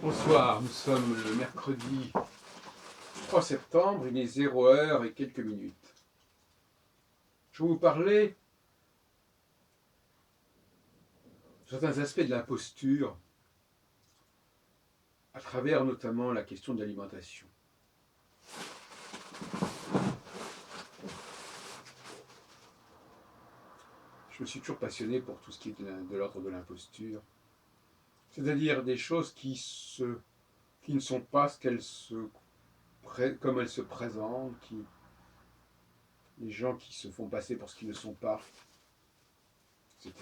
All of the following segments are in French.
Bonsoir, nous sommes le mercredi 3 septembre, il est 0 heure et quelques minutes. Je vais vous parler de certains aspects de l'imposture, à travers notamment la question de l'alimentation. Je me suis toujours passionné pour tout ce qui est de l'ordre de l'imposture, c'est-à-dire des choses qui ne sont pas comme elles se présentent, les gens qui se font passer pour ce qu'ils ne sont pas, etc.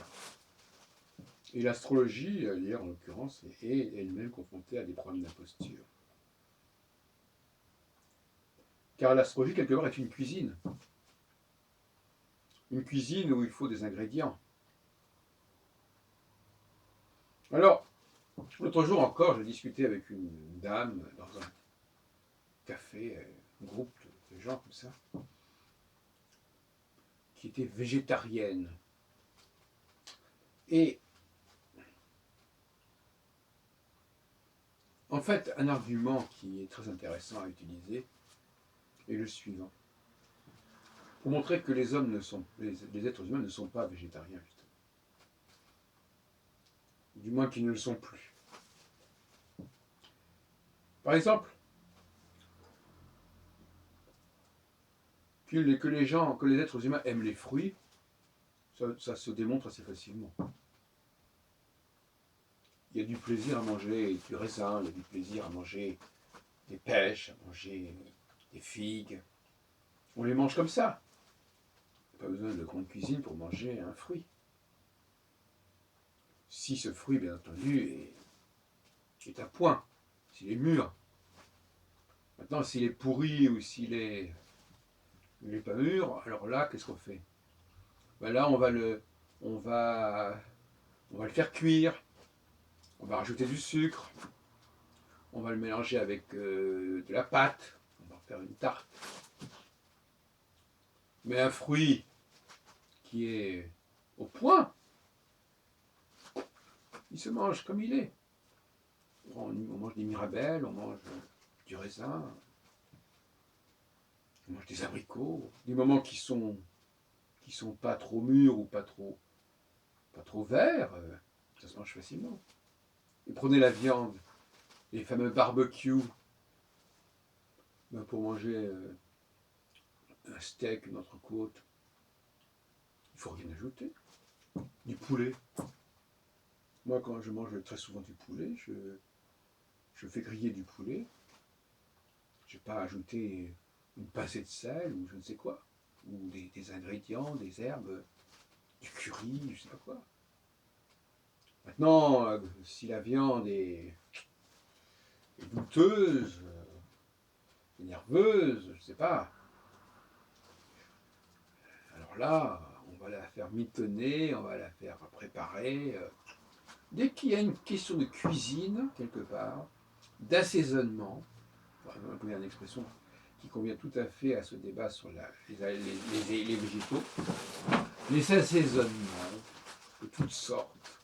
Et l'astrologie, hier en l'occurrence, est elle-même confrontée à des problèmes d'imposture. Car l'astrologie, quelque part, est une cuisine. Une cuisine où il faut des ingrédients. Alors, l'autre jour encore, j'ai discuté avec une dame dans un café, un groupe de gens comme ça, qui était végétarienne. Et en fait, un argument qui est très intéressant à utiliser est le suivant. Pour montrer que les êtres humains ne sont pas végétariens, justement. Du moins qu'ils ne le sont plus. Par exemple, que les êtres humains aiment les fruits, ça se démontre assez facilement. Il y a du plaisir à manger du raisin, il y a du plaisir à manger des pêches, à manger des figues. On les mange comme ça. Pas besoin de grande cuisine pour manger un fruit. Si ce fruit, bien entendu, est à point, s'il est mûr. Maintenant, s'il est pourri ou s'il n'est pas mûr, alors là, qu'est-ce qu'on fait? Ben là, on va le faire cuire, on va rajouter du sucre, on va le mélanger avec de la pâte, on va en faire une tarte. Mais un fruit qui est au point, il se mange comme il est. On mange des mirabelles, on mange du raisin, on mange des abricots, des moments qui sont pas trop mûrs ou pas trop verts, ça se mange facilement. Et prenez la viande, les fameux barbecues, pour manger un steak, une entrecôte, il ne faut rien ajouter. Du poulet. Moi, quand je mange très souvent du poulet, je fais griller du poulet. Je n'ai pas ajouté une pincée de sel ou je ne sais quoi. Ou des ingrédients, des herbes, du curry, je ne sais pas quoi. Maintenant, si la viande est douteuse, nerveuse, je ne sais pas. Alors là, on va la faire mitonner, on va la faire préparer. Dès qu'il y a une question de cuisine, quelque part, d'assaisonnement, une expression qui convient tout à fait à ce débat sur les végétaux, les assaisonnements de toutes sortes,